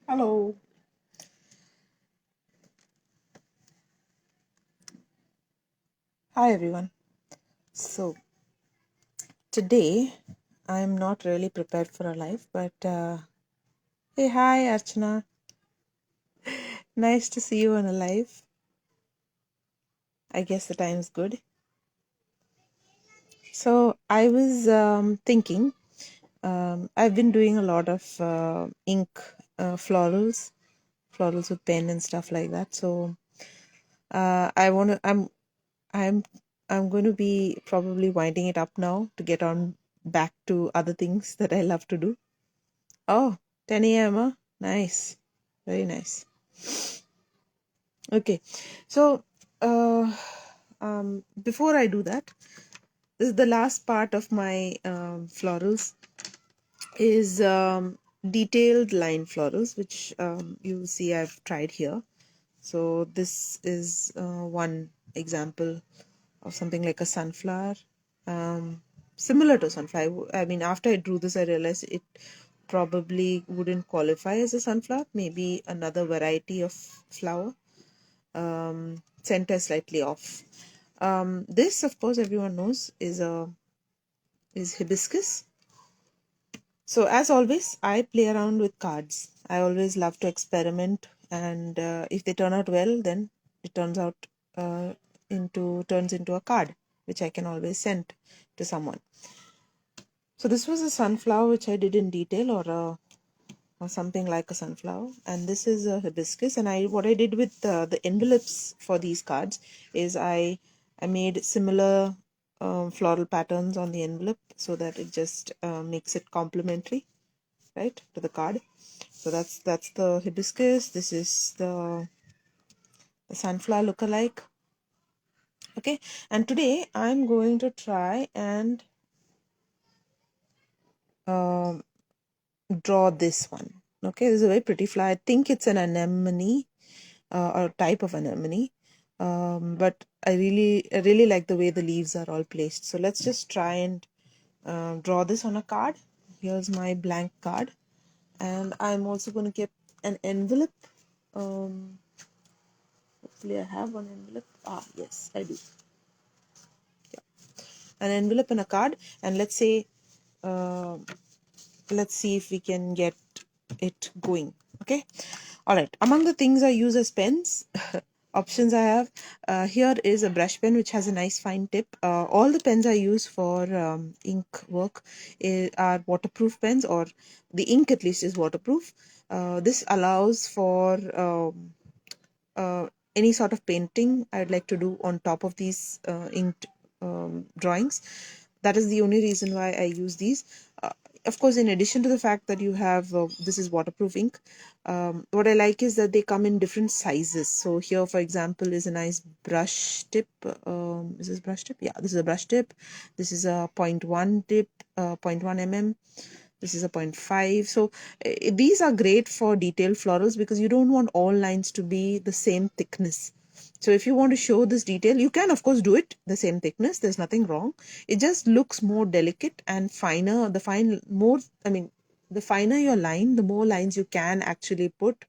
Hello. Hi everyone. So today I'm not really prepared for a live, but hey, hi Archana. Nice to see you on a live. I guess the time's good. So I was thinking, I've been doing a lot of ink florals with pen and stuff like that. So I want to. I'm I'm going to be probably winding it up now to get on back to other things that I love to do. Oh, 10 a.m. Huh? Nice. Very nice. Okay. So, before I do that, this is the last part of my florals is detailed line florals, which you see I've tried here. So this is one example of something like a sunflower, similar to sunflower. I mean, after I drew this, I realized it probably wouldn't qualify as a sunflower, maybe another variety of flower. Center slightly off. This, of course, everyone knows is hibiscus. So as always, I play around with cards. I always love to experiment, and if they turn out well, then it uh, turns into a card, which I can always send to someone. So this was a sunflower which I did in detail, or something like a sunflower, and this is a hibiscus. And what I did with the envelopes for these cards is I made similar floral patterns on the envelope so that it just makes it complementary, right, to the card. So that's the hibiscus. This is the sunflower lookalike. Okay, and today I'm going to try and um, draw this one. Okay, this is a very pretty flower. I think it's an anemone, or type of anemone, but I really like the way the leaves are all placed. So let's just try and draw this on a card. Here's my blank card, and I'm also going to get an envelope. Hopefully I have one envelope. Yes, I do. Yeah, an envelope and a card, and let's say let's see if we can get it going. Okay, all right. Among the things I use as pens, options I have, here is a brush pen which has a nice fine tip. All the pens I use for ink work are waterproof pens, or the ink at least is waterproof. This allows for any sort of painting I'd like to do on top of these inked drawings. That is the only reason why I use these. Of course, in addition to the fact that you have this is waterproof ink, what I like is that they come in different sizes. So here, for example, is a nice brush tip. Is this brush tip? Yeah, this is a brush tip. This is a 0.1 tip, 0.1 mm. This is a 0.5. So these are great for detailed florals because you don't want all lines to be the same thickness. So if you want to show this detail, you can of course do it the same thickness. There's nothing wrong. It just looks more delicate and finer. The finer your line, the more lines you can actually put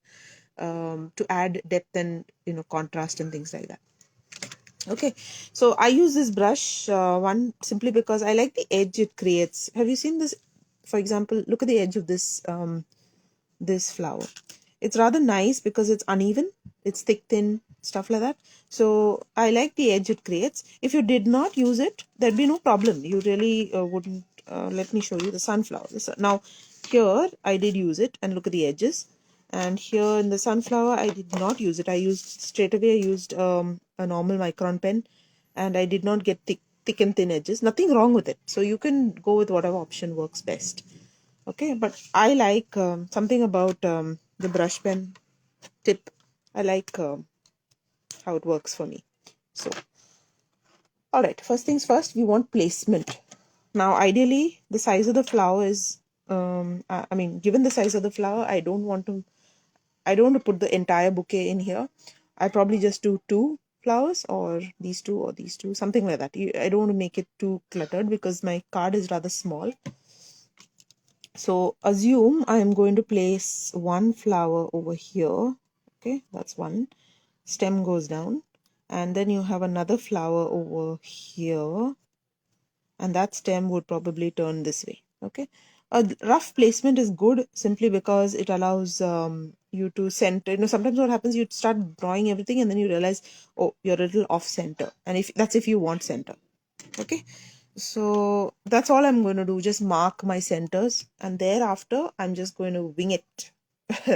to add depth and contrast and things like that. Okay, so I use this brush one simply because I like the edge it creates. Have you seen this? For example, look at the edge of this flower. It's rather nice because it's uneven, it's thick, thin, stuff like that. So I like the edge it creates. If you did not use it, there'd be no problem. You really wouldn't. Let me show you the sunflower. Now, here I did use it, and look at the edges. And here in the sunflower, I did not use it. I used a normal micron pen, and I did not get thick and thin edges. Nothing wrong with it. So you can go with whatever option works best. Okay, but I like something about the brush pen tip. I like how it works for me. So, all right, first things first, we want placement. Now, ideally, the size of the flower is, given the size of the flower, I don't want to put the entire bouquet in here. I probably just do two flowers, or these two, something like that. I don't want to make it too cluttered because my card is rather small. So assume I am going to place one flower over here. Okay, that's one. Stem goes down, and then you have another flower over here, and that stem would probably turn this way. Okay, a rough placement is good simply because it allows you to center. Sometimes what happens, you start drawing everything and then you realize, oh, you're a little off center, and if you want center. Okay, so that's all I'm going to do, just mark my centers, and thereafter I'm just going to wing it.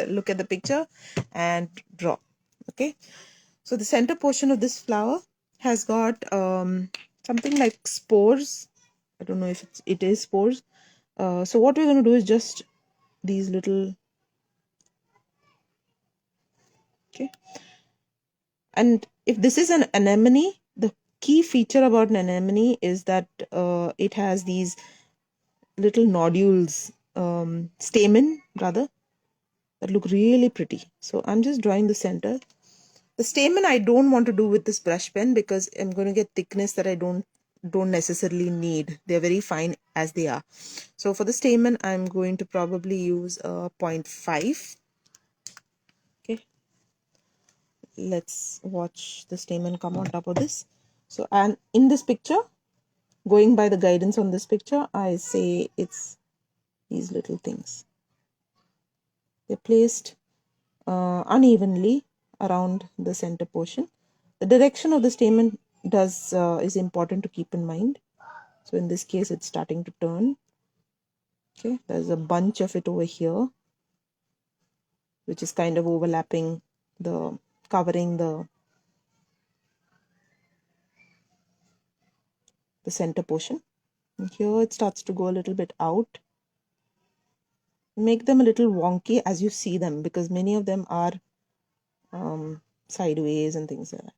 Look at the picture and draw. Okay, so the center portion of this flower has got something like spores. I don't know if it is spores. So what we're going to do is just these little, okay. And if this is an anemone, the key feature about an anemone is that it has these little nodules, stamen rather, that look really pretty. So I'm just drawing the center. The stamen I don't want to do with this brush pen because I'm going to get thickness that I don't necessarily need. They're very fine as they are. So for the stamen, I'm going to probably use a 0.5. Okay, let's watch the stamen come on top of this. So, and in this picture, going by the guidance on this picture, I say it's these little things. They're placed unevenly around the center portion. The direction of the stamen is important to keep in mind. So in this case, it's starting to turn. Okay, there's a bunch of it over here, which is kind of overlapping covering the center portion. And here it starts to go a little bit out. Make them a little wonky as you see them, because many of them are sideways and things like that.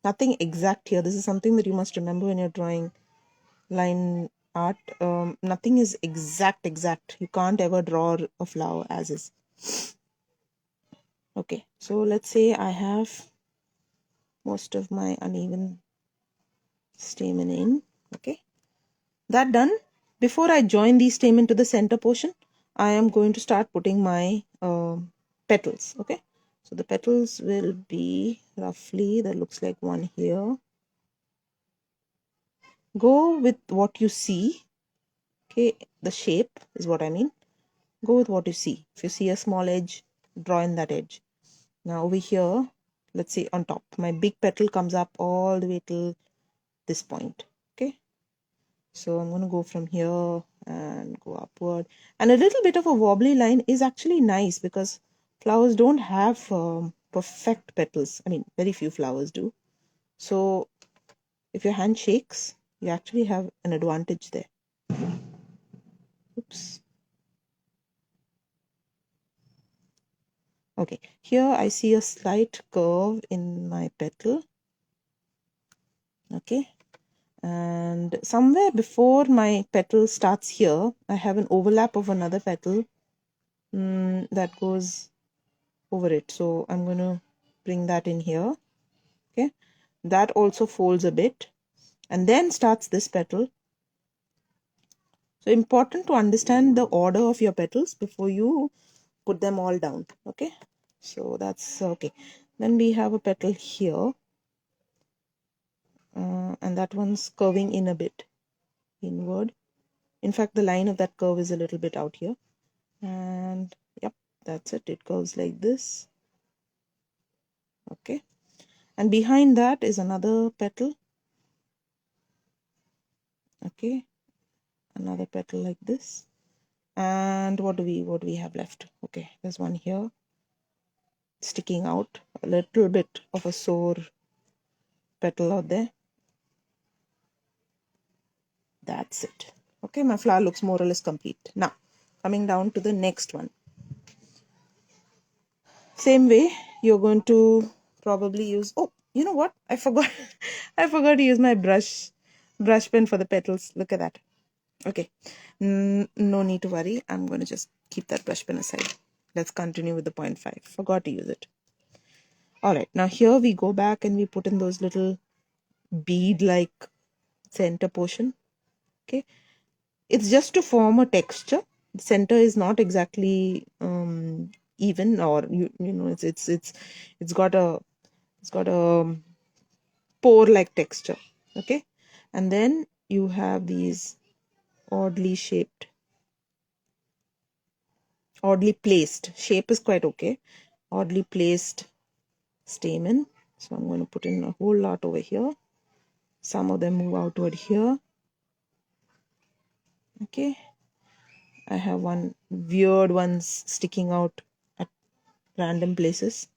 Nothing exact here. This is something that you must remember when you're drawing line art. Nothing is exact. You can't ever draw a flower as is. Okay, so let's say I have most of my uneven stamen in. Okay, that done. Before I join these stamen to the center portion, I am going to start putting my petals. Okay, so the petals will be roughly, that looks like one here. Go with what you see. Okay, the shape is what I mean. Go with what you see. If you see a small edge, draw in that edge. Now over here, let's say on top, my big petal comes up all the way till this point. Okay, so I'm going to go from here and go upward. And a little bit of a wobbly line is actually nice because flowers don't have perfect petals. I mean, very few flowers do. So if your hand shakes, you actually have an advantage there. Oops. Okay, here I see a slight curve in my petal. Okay, and somewhere before my petal starts here, I have an overlap of another petal that goes over it. So I'm going to bring that in here. Okay, that also folds a bit and then starts this petal. So important to understand the order of your petals before you put them all down. Okay, so that's okay. Then we have a petal here, and that one's curving in a bit inward. In fact, the line of that curve is a little bit out here, and yep, that's it. It curves like this. Okay, and behind that is another petal. Okay, another petal like this. And what do we have left? Okay, there's one here sticking out, a little bit of a sore petal out there. That's it. Okay, my flower looks more or less complete. Now coming down to the next one, same way you're going to probably use, oh, you know what, I forgot I forgot to use my brush pen for the petals. Look at that. Okay, no need to worry. I'm going to just keep that brush pen aside. Let's continue with the 0.5. Forgot to use it. All right, now here we go back and we put in those little bead like center portion. Okay, It's just to form a texture. The center is not exactly even, or you know, it's got a pore like texture. Okay, and then you have these oddly shaped, oddly placed, shape is quite okay, oddly placed stamen. So I'm going to put in a whole lot over here. Some of them move outward here. Okay, I have one weird ones sticking out at random places.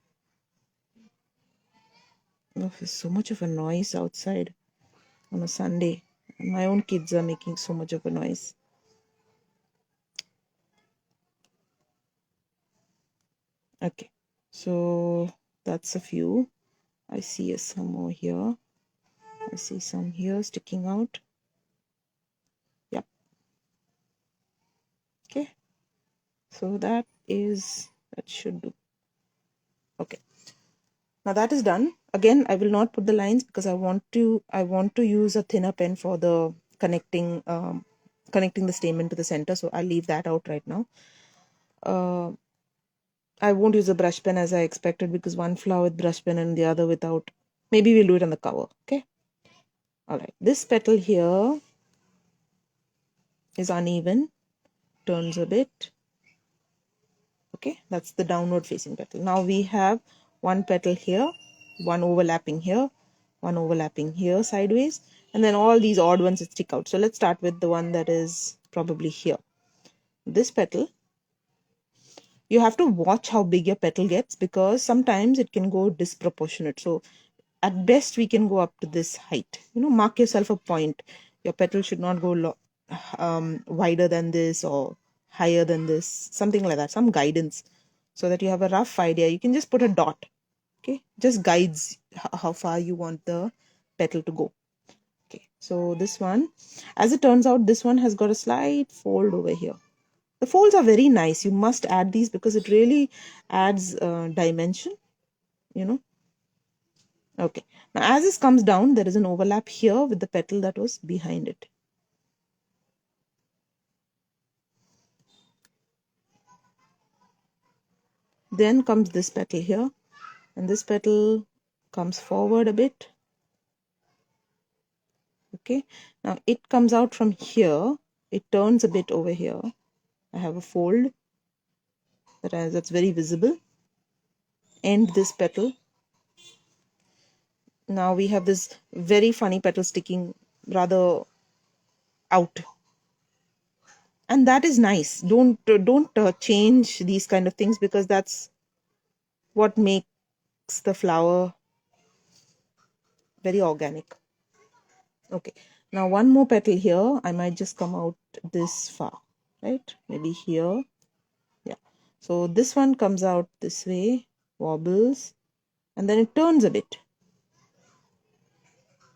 Oh, there's so much of a noise outside on a Sunday. My own kids are making so much of a noise. Okay, so that's a few. I see some more here. I see some here sticking out. Yep. Okay, so that should do. Okay, now that is done. Again, I will not put the lines because I want to use a thinner pen for the connecting the stamen to the center, so I'll leave that out right now. I won't use a brush pen as I expected, because one flower with brush pen and the other without. Maybe we'll do it on the cover. Okay, all right, this petal here is uneven, turns a bit. Okay, that's the downward facing petal. Now we have one petal here, one overlapping here, one overlapping here sideways, and then all these odd ones that stick out. So let's start with the one that is probably here. This petal, you have to watch how big your petal gets, because sometimes it can go disproportionate. So at best we can go up to this height. Mark yourself a point. Your petal should not go wider than this or higher than this, something like that, some guidance, so that you have a rough idea. You can just put a dot. Okay, just guides how far you want the petal to go. Okay, so this one, as it turns out, this one has got a slight fold over here. The folds are very nice. You must add these because it really adds dimension, Okay, now as this comes down, there is an overlap here with the petal that was behind it. Then comes this petal here, and this petal comes forward a bit. Okay, now it comes out from here, it turns a bit over here. I have a fold that's very visible, and this petal. Now we have this very funny petal sticking rather out, and that is nice. Don't change these kind of things, because that's what makes the flower very organic. Okay, now one more petal here. I might just come out this far, right? Maybe here. Yeah, so this one comes out this way, wobbles, and then it turns a bit,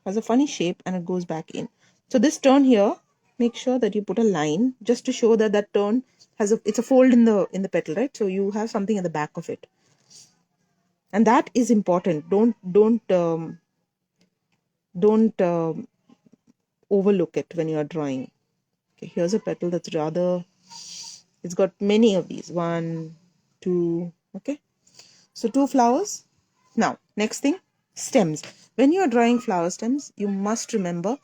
has a funny shape, and it goes back in. So this turn here, make sure that you put a line just to show that that turn it's a fold in the petal, right? So you have something at the back of it, and that is important. Don't overlook it when you are drawing. Okay, here's a petal that's rather, it's got many of these, 1, 2. Okay, so 2 flowers. Now next thing, stems. When you are drawing flower stems, you must remember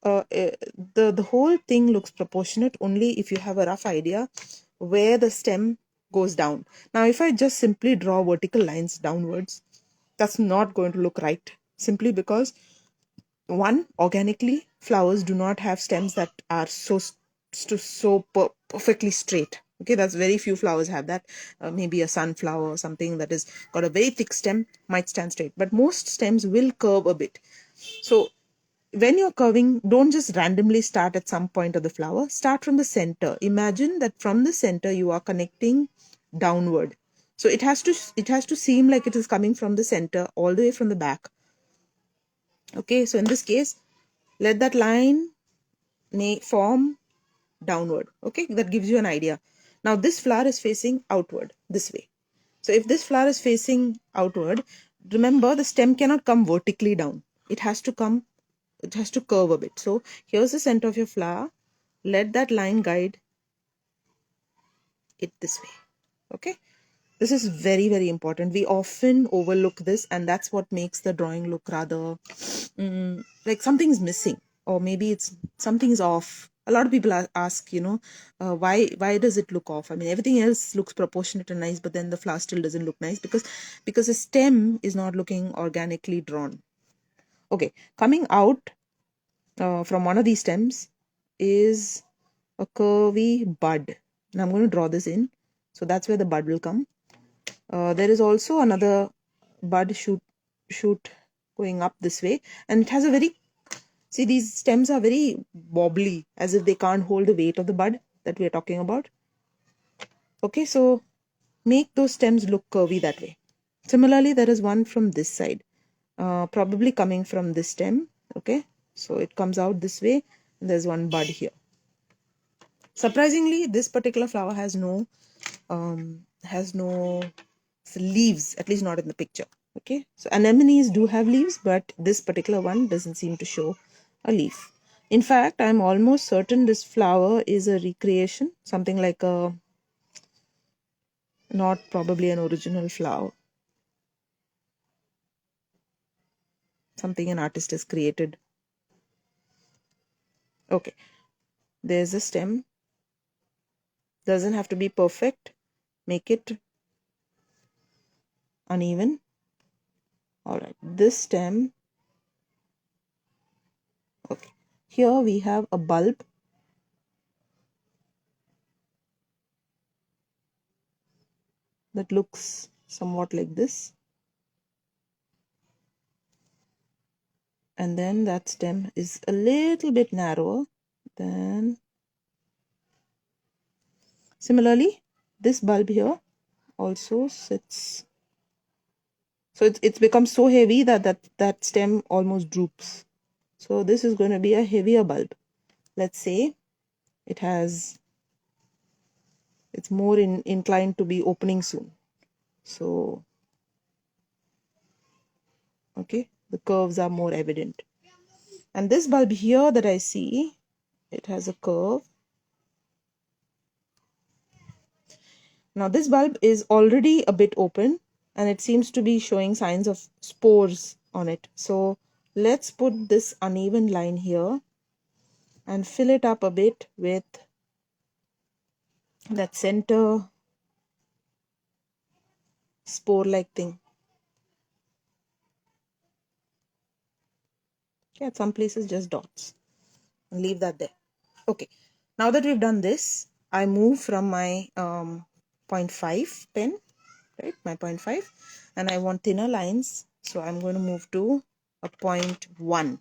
the whole thing looks proportionate only if you have a rough idea where the stem goes down. Now if I just simply draw vertical lines downwards, that's not going to look right, simply because, one, organically flowers do not have stems that are perfectly straight. Okay, that's very few flowers have that. Maybe a sunflower or something that is got a very thick stem might stand straight, but most stems will curve a bit. So when you're curving, don't just randomly start at some point of the flower. Start from the center. Imagine that from the center you are connecting downward. So it has to seem like it is coming from the center all the way from the back. Okay, so in this case, let that line form downward. Okay, that gives you an idea. Now this flower is facing outward this way. So if this flower is facing outward, remember the stem cannot come vertically down. It has to curve a bit. So here's the center of your flower. let that line guide it this way. Okay, this is very, very important. We often overlook this, and that's what makes the drawing look rather like something's missing, or maybe it's something's off. A lot of people ask, why does it look off? I mean, everything else looks proportionate and nice, but then the flower still doesn't look nice because the stem is not looking organically drawn. Okay, coming out from one of these stems is a curvy bud. And I'm going to draw this in. So that's where the bud will come. There is also another bud shoot going up this way. And it has a very, see, these stems are very wobbly, as if they can't hold the weight of the bud that we are talking about. Okay, so make those stems look curvy that way. Similarly, there is one from this side, probably coming from this stem. Okay, so it comes out this way. And there's one bud here. Surprisingly, this particular flower has no leaves, at least not in the picture. Okay, so anemones do have leaves, but this particular one doesn't seem to show a leaf. In fact, I'm almost certain this flower is a recreation, something like not probably an original flower, something an artist has created. Okay, there's a stem. Doesn't have to be perfect. Make it uneven. All right, this stem. Okay, here we have a bulb. That looks somewhat like this. And then that stem is a little bit narrower than. Similarly, this bulb here also sits. So it's become so heavy that stem almost droops. So this is going to be a heavier bulb. Let's say it's more inclined to be opening soon. So, okay, the curves are more evident. And this bulb here that I see, it has a curve. Now this bulb is already a bit open and it seems to be showing signs of spores on it. So let's put this uneven line here and fill it up a bit with that center spore-like thing. Okay, at some places just dots. And leave that there. Okay, now that we've done this, I move from my 0.5 pen, right, my 0.5, and I want thinner lines. So I'm going to move to a 0.1.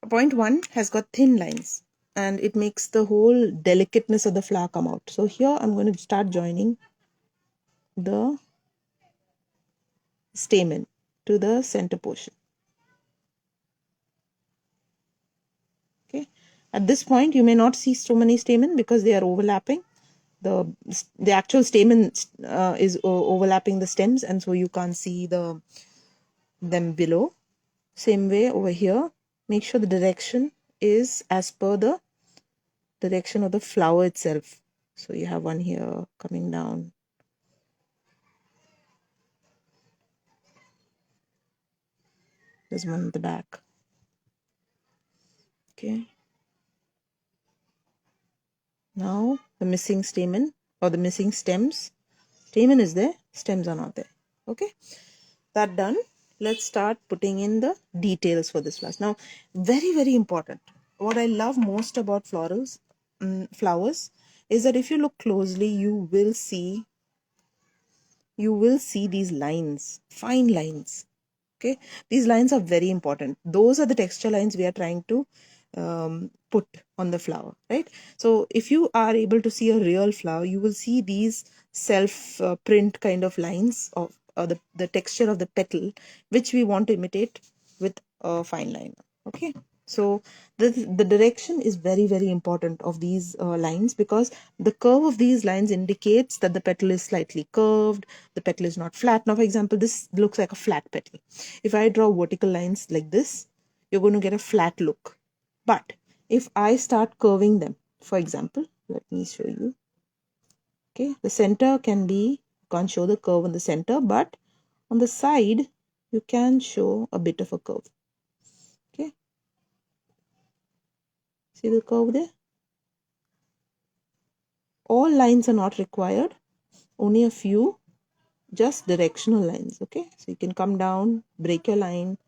A 0.1 has got thin lines and it makes the whole delicateness of the flower come out. So here I'm going to start joining the stamen to the center portion. Okay, at this point you may not see so many stamen because they are overlapping. The actual stamen is overlapping the stems, and so you can't see them below. Same way over here, make sure the direction is as per the direction of the flower itself. So you have one here coming down. There's one at the back. Okay. Now the missing stamen or the missing stems. Stamen is there, stems are not there. Okay. That done. Let's start putting in the details for this flower. Now, very, very important. What I love most about flowers is that if you look closely, you will see these lines, fine lines. Okay, these lines are very important. Those are the texture lines we are trying to put on the flower, right? So if you are able to see a real flower, you will see these self print kind of lines of the texture of the petal, which we want to imitate with a fine liner. Okay, so the direction is very, very important of these lines, because the curve of these lines indicates that the petal is slightly curved, the petal is not flat. Now, for example, this looks like a flat petal. If I draw vertical lines like this, you're going to get a flat look. But If I start curving them, for example, let me show you. Okay, the center can be, you can't show the curve in the center, but on the side you can show a bit of a curve. Okay, see the curve there? All lines are not required, only a few, just directional lines. Okay, so you can come down, break your line,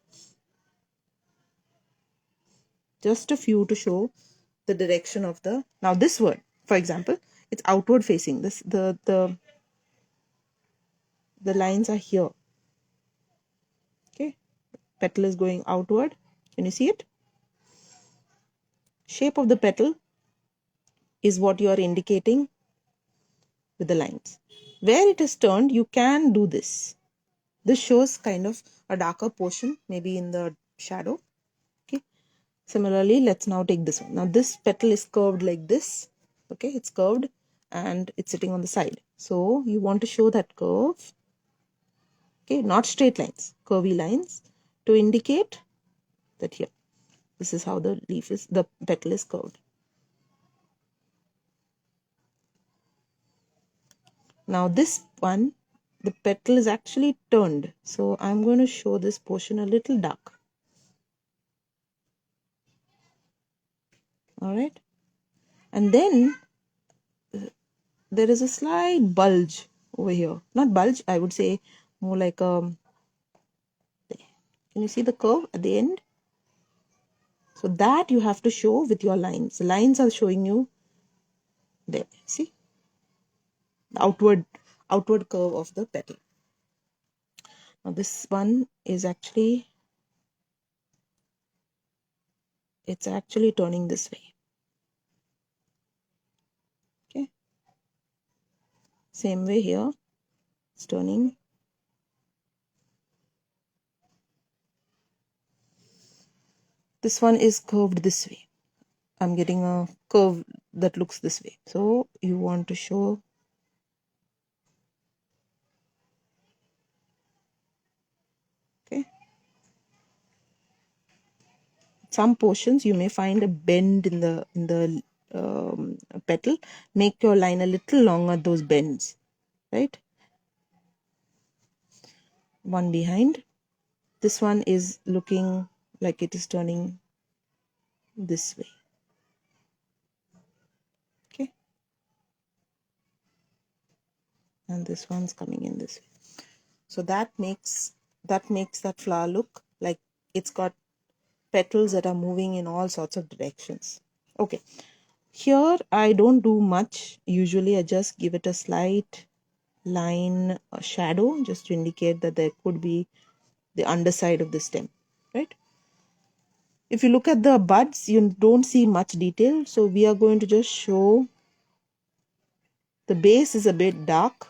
just a few to show the direction of the, now this word, for example, it's outward facing. This the lines are here. Okay, petal is going outward. Can you see it? Shape of the petal is what you are indicating with the lines. Where it is turned, you can do this. This shows kind of a darker portion, maybe in the shadow. Okay. Similarly, let's now take this one. Now this petal is curved like this. Okay, it's curved and it's sitting on the side. So you want to show that curve. Okay, not straight lines, curvy lines, to indicate that here, this is how the leaf is, the petal is curved. Now this one, the petal is actually turned. So I'm going to show this portion a little dark. All right. And then there is a slight bulge over here. Not bulge, I would say more like a, can you see the curve at the end? So that you have to show with your lines. The lines are showing you there. See? The outward curve of the petal. Now this one is actually, it's actually turning this way. Okay. Same way here. It's turning. This one is curved this way. I'm getting a curve that looks this way. So you want to show, okay, some portions you may find a bend in the petal. Make your line a little longer, those bends, right? One behind. This one is looking like it is turning this way. Okay, and this one's coming in this way. So that makes that flower look like it's got petals that are moving in all sorts of directions. Okay, here I don't do much. Usually I just give it a slight line, a shadow, just to indicate that there could be the underside of the stem, right? If you look at the buds, you don't see much detail, so we are going to just show the base is a bit dark,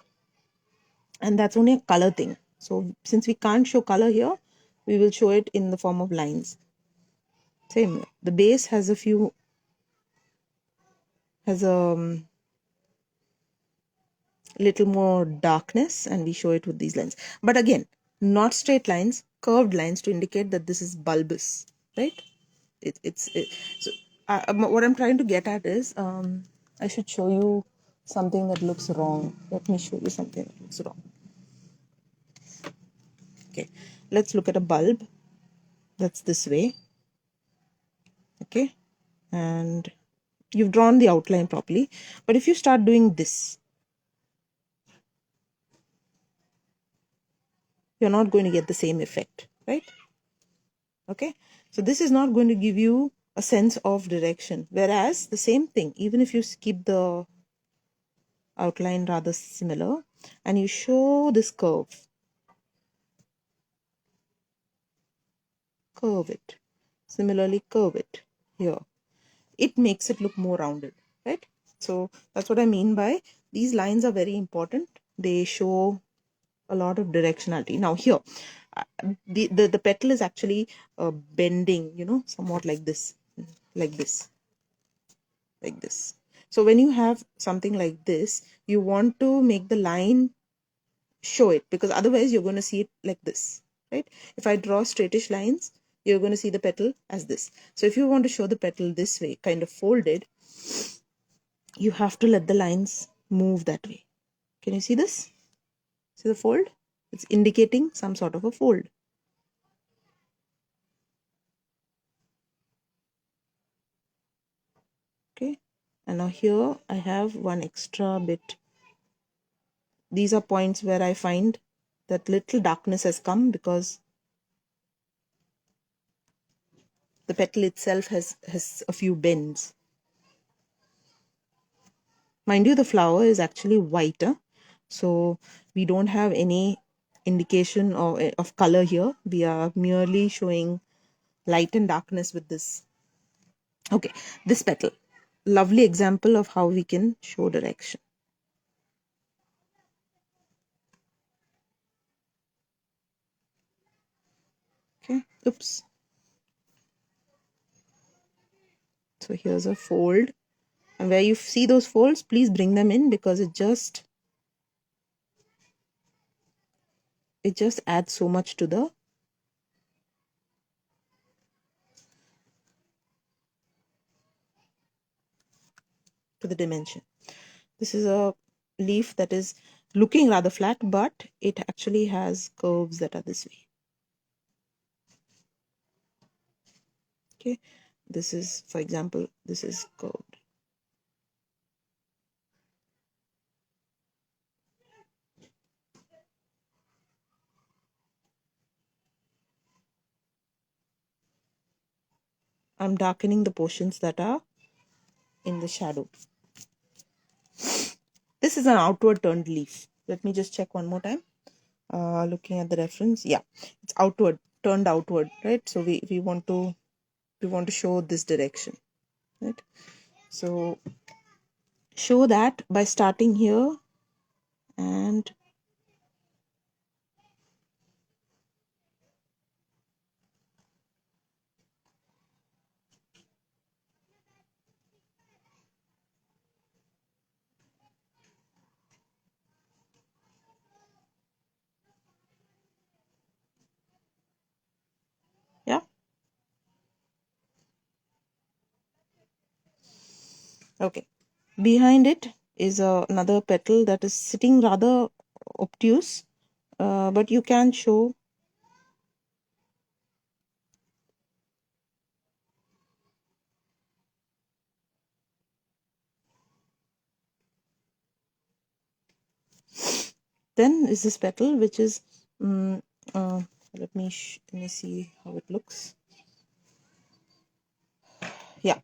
and that's only a color thing. So since we can't show color here, we will show it in the form of lines. Same way. The base has a little more darkness, and we show it with these lines. But again, not straight lines, curved lines to indicate that this is bulbous, right? So what I'm trying to get at is, I should show you something that looks wrong. Let me show you something that looks wrong. Okay, let's look at a bulb that's this way. Okay, and you've drawn the outline properly, but if you start doing this, you're not going to get the same effect, right? Okay, so this is not going to give you a sense of direction, whereas the same thing, even if you keep the outline rather similar and you show this curve it, similarly curve it here, it makes it look more rounded, right? So that's what I mean by these lines are very important. They show a lot of directionality. Now here, the petal is actually bending, you know, somewhat like this, like this, like this. So when you have something like this, you want to make the line show it, because otherwise you're going to see it like this, right? If I draw straightish lines, you're going to see the petal as this. So if you want to show the petal this way, kind of folded, you have to let the lines move that way. Can you see this? See the fold? It's indicating some sort of a fold. Okay, and now here I have one extra bit. These are points where I find that little darkness has come because the petal itself has a few bends. Mind you, the flower is actually whiter, so we don't have any indication of color here. We are merely showing light and darkness with this. Okay, this petal, lovely example of how we can show direction. Okay, oops. So here's a fold, and where you see those folds, please bring them in because it just adds so much to the dimension. This is a leaf that is looking rather flat, but it actually has curves that are this way. Okay, this is, for example, this is curved. I'm darkening the portions that are in the shadow. This is an outward turned leaf. Let me just check one more time. Looking at the reference, yeah, it's outward, turned outward, right? So we want to show this direction, right? So show that by starting here and yeah. Okay, behind it is another petal that is sitting rather obtuse, but you can show. Then is this petal which is let me see how it looks. Yeah,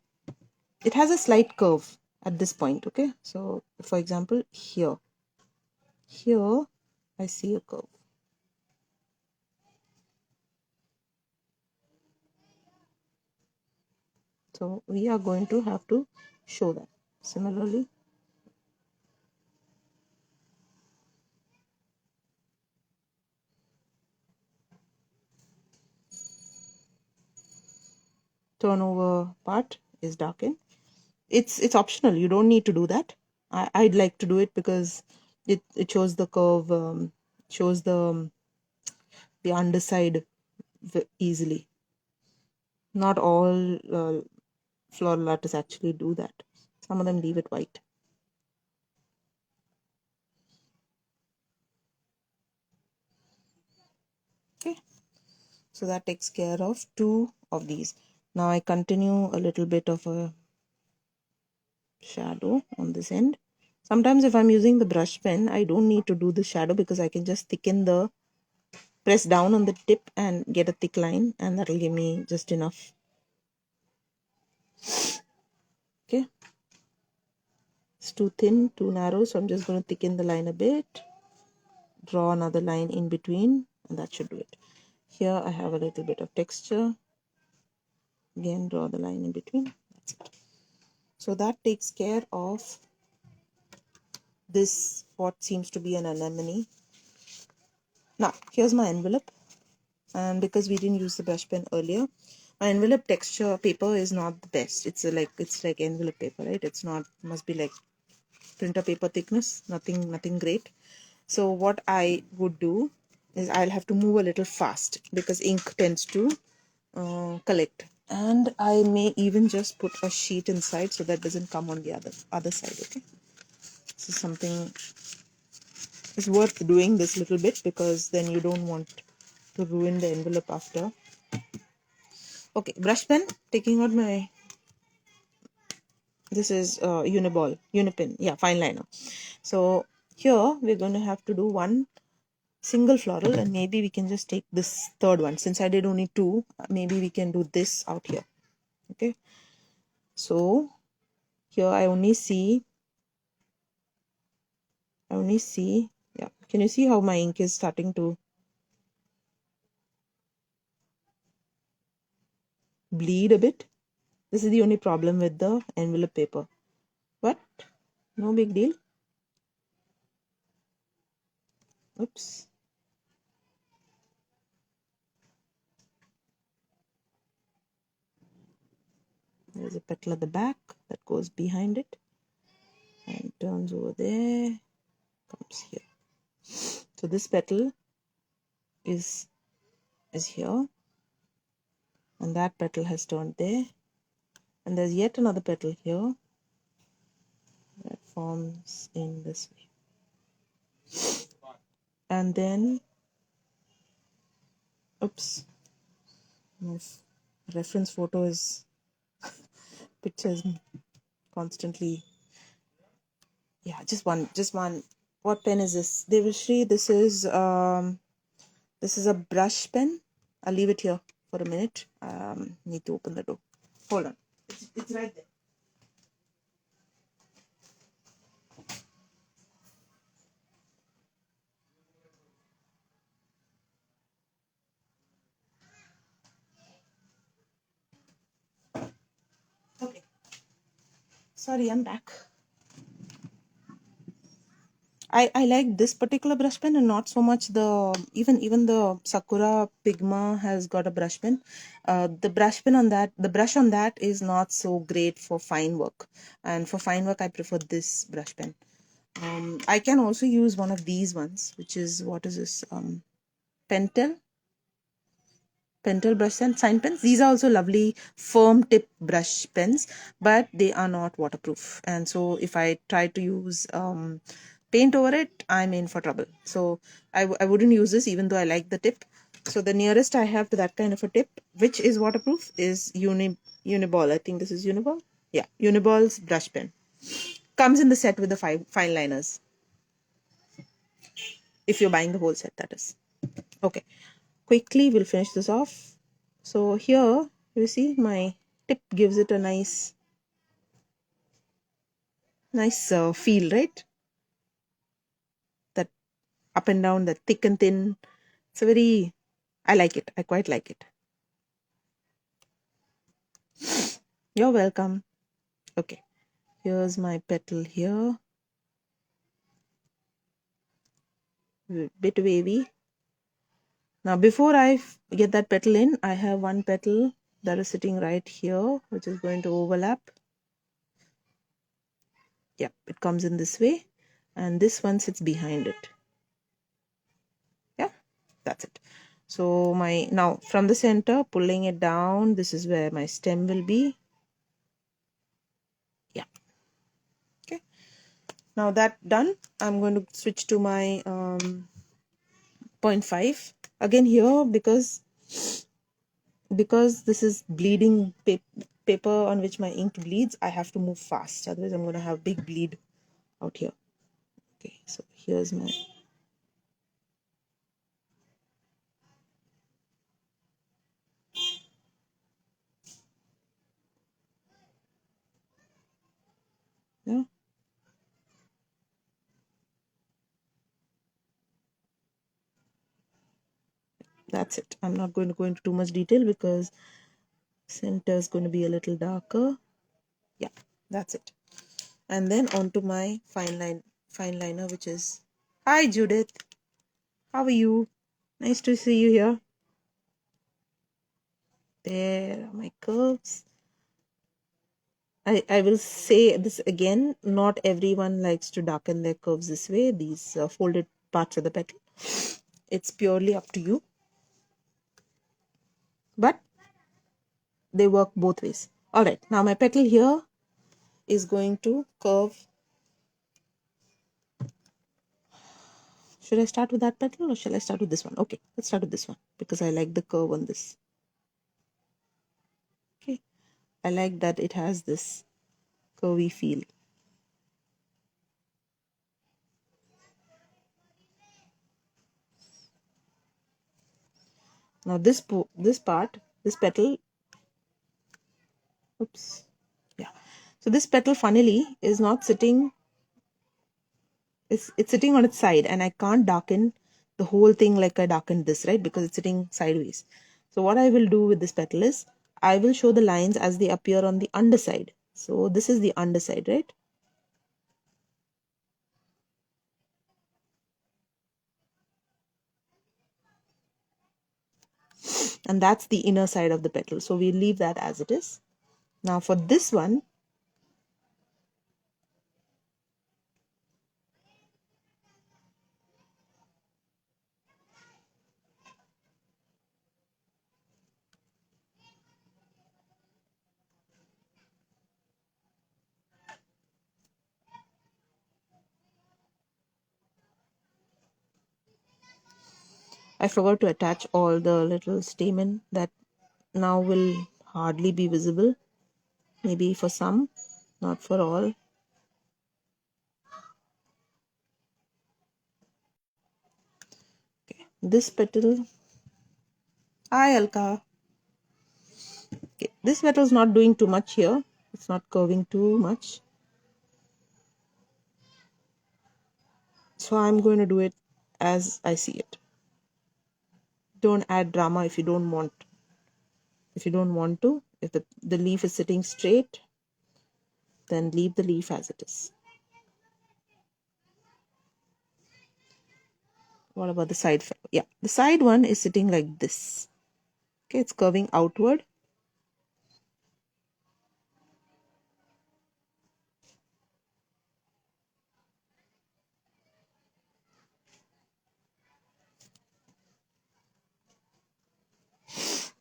it has a slight curve at this point. Okay, so for example, here I see a curve. So we are going to have to show that. Similarly, turnover part is darkened. It's optional. You don't need to do that. I'd like to do it because it shows the curve, shows the underside easily. Not all floral artists actually do that. Some of them leave it white. Okay, so that takes care of two of these. Now I continue a little bit of a shadow on this end. Sometimes if I'm using the brush pen, I don't need to do the shadow because I can just press down on the tip and get a thick line, and that'll give me just enough. Okay, it's too thin, too narrow, so I'm just going to thicken the line a bit, draw another line in between, and that should do it. Here I have a little bit of texture. Again, draw the line in between. That's it. So that takes care of this, what seems to be an anemone. Now here's my envelope, and because we didn't use the brush pen earlier, my envelope texture paper is not the best. It's like envelope paper, right? It's not, must be like printer paper thickness, nothing great. So what I would do is I'll have to move a little fast because ink tends to collect. And I may even just put a sheet inside so that doesn't come on the other side. Okay, this is something is worth doing this little bit, because then you don't want to ruin the envelope after. Okay, brush pen, taking out my, this is unipin, yeah, fine liner. So here we're going to have to do one single floral, and maybe we can just take this third one. Since I did only two, maybe we can do this out here. Okay, so here I only see, yeah, can you see how my ink is starting to bleed a bit? This is the only problem with the envelope paper, but no big deal. Oops. There's a petal at the back that goes behind it and turns over there, comes here. So this petal is here, and that petal has turned there, and there's yet another petal here that forms in this way. And then, oops, my reference photo is pictures constantly. Yeah, just one. What pen is this? Devashri, this is a brush pen. I'll leave it here for a minute. Need to open the door. Hold on. It's right there. Okay. Sorry, I'm back. I like this particular brush pen, and not so much the even the Sakura Pigma has got a brush pen. The brush on that is not so great for fine work, and for fine work I prefer this brush pen. I can also use one of these ones, which is, what is this, pentel brush and sign pens. These are also lovely firm tip brush pens, but they are not waterproof, and so if I try to use paint over it, I'm in for trouble. So I wouldn't use this, even though I like the tip. So the nearest I have to that kind of a tip, which is waterproof, is Uniball. I think this is Uniball. Yeah, Uniball's brush pen. Comes in the set with the fine liners. If you're buying the whole set, that is. Okay, quickly we'll finish this off. So here you see my tip gives it a nice feel, right? That up and down, that thick and thin. It's a very, I like it. I quite like it. You're welcome. Okay, here's my petal here. Bit wavy. Now before I get that petal in, I have one petal that is sitting right here, which is going to overlap. Yeah, it comes in this way, and this one sits behind it. Yeah, that's it. So now from the center, pulling it down, this is where my stem will be. Yeah. Okay, now that done, I'm going to switch to my 0.5 again here, because this is bleeding paper on which my ink bleeds. I have to move fast, otherwise I'm going to have big bleed out here. Okay, so here's my, yeah, that's it. I'm not going to go into too much detail because center is going to be a little darker. Yeah, that's it. And then onto my fine liner, which is, hi Judith, how are you? Nice to see you here. There are my curves. I will say this again, not everyone likes to darken their curves this way, these folded parts of the petal. It's purely up to you. But they work both ways. All right, now my petal here is going to curve. Should I start with that petal or shall I start with this one? Okay, let's start with this one because I like the curve on this. Okay, I like that it has this curvy feel. Now this petal, oops, yeah. So this petal funnily is not sitting, it's sitting on its side, and I can't darken the whole thing like I darkened this, right? Because it's sitting sideways. So what I will do with this petal is I will show the lines as they appear on the underside. So this is the underside, right? And that's the inner side of the petal. So we leave that as it is. Now for this one, I forgot to attach all the little stamen that now will hardly be visible. Maybe for some, not for all. Okay. This petal. Hi, Alka. Okay. This petal is not doing too much here. It's not curving too much. So I'm going to do it as I see it. Don't add drama if you don't want. If you don't want to, if the leaf is sitting straight, then leave the leaf as it is. What about the side? Yeah, the side one is sitting like this. Okay, it's curving outward.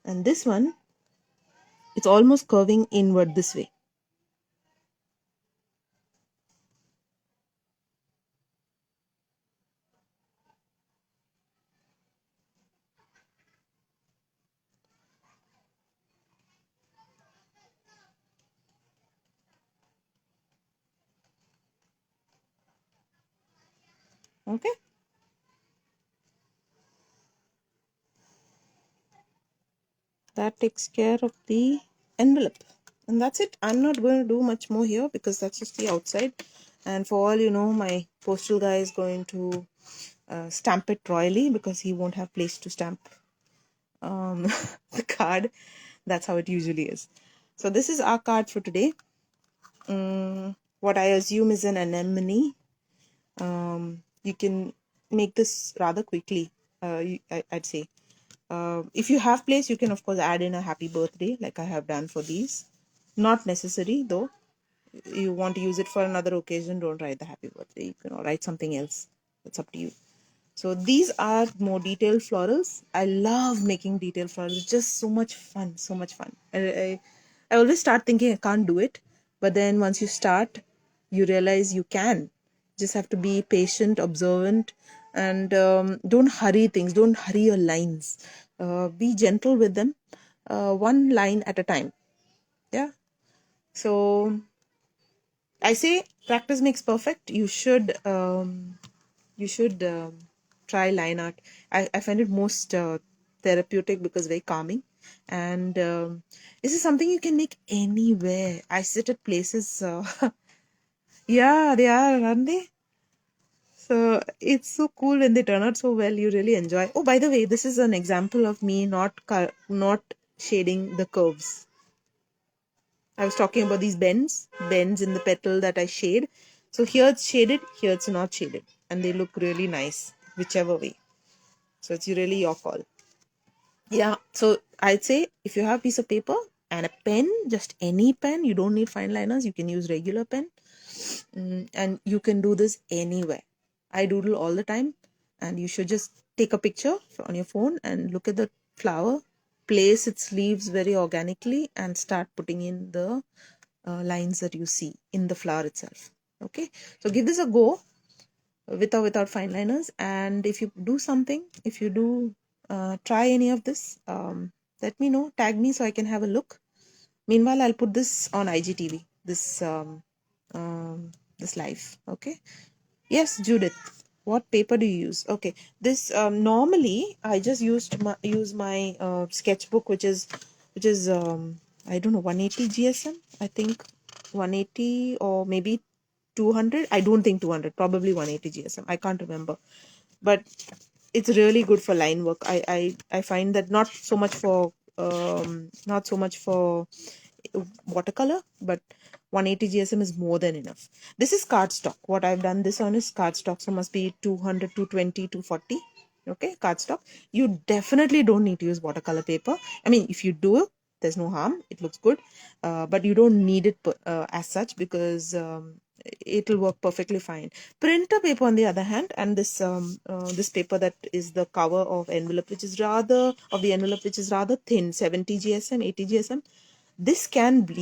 And this one, it's almost curving inward this way. Okay. That takes care of the envelope. And that's it. I'm not going to do much more here because that's just the outside. And for all you know, my postal guy is going to stamp it royally because he won't have place to stamp the card. That's how it usually is. So this is our card for today. What I assume is an anemone. You can make this rather quickly, I'd say. If you have place, you can of course add in a happy birthday like I have done for these. Not necessary though. You want to use it for another occasion, don't write the happy birthday. You can write something else. It's up to you. So these are more detailed florals. I love making detailed florals. It's just so much fun, so much fun. I always start thinking I can't do it, but then once you start, you realize you can. Just have to be patient, observant, and don't hurry things. Don't hurry your lines. Be gentle with them, one line at a time. Yeah. So I say practice makes perfect. You should try line art. I find it most therapeutic because very calming, and this is something you can make anywhere. I sit at places. Yeah, they are, aren't they? So it's so cool when they turn out so well. You really enjoy. Oh, by the way, this is an example of me not shading the curves. I was talking about these bends in the petal that I shade. So here it's shaded, here it's not shaded, and they look really nice whichever way. So it's really your call. Yeah, so I'd say if you have a piece of paper and a pen, just any pen, you don't need fine liners, you can use regular pen. And you can do this anywhere. I doodle all the time, and you should just take a picture on your phone and look at the flower, place its leaves very organically and start putting in the lines that you see in the flower itself. Okay, so give this a go with or without fine liners, and if you do something, if you do try any of this, let me know, tag me so I can have a look. Meanwhile, I'll put this on IGTV, this live. Okay. Yes, Judith. What paper do you use? Okay, this normally I just use my sketchbook, which is I don't know, 180 GSM. I think 180 or maybe 200. I don't think 200. Probably 180 GSM. I can't remember, but it's really good for line work. I find that not so much for watercolor, but 180 GSM is more than enough. This is cardstock. What I've done this on is cardstock, so must be 200, 220, 240. Okay, cardstock. You definitely don't need to use watercolor paper. I mean, if you do, there's no harm. It looks good, but you don't need it as such, because it'll work perfectly fine. Printer paper, on the other hand, and this paper that is the cover of envelope, which is rather thin, 70 GSM, 80 GSM. This can bleed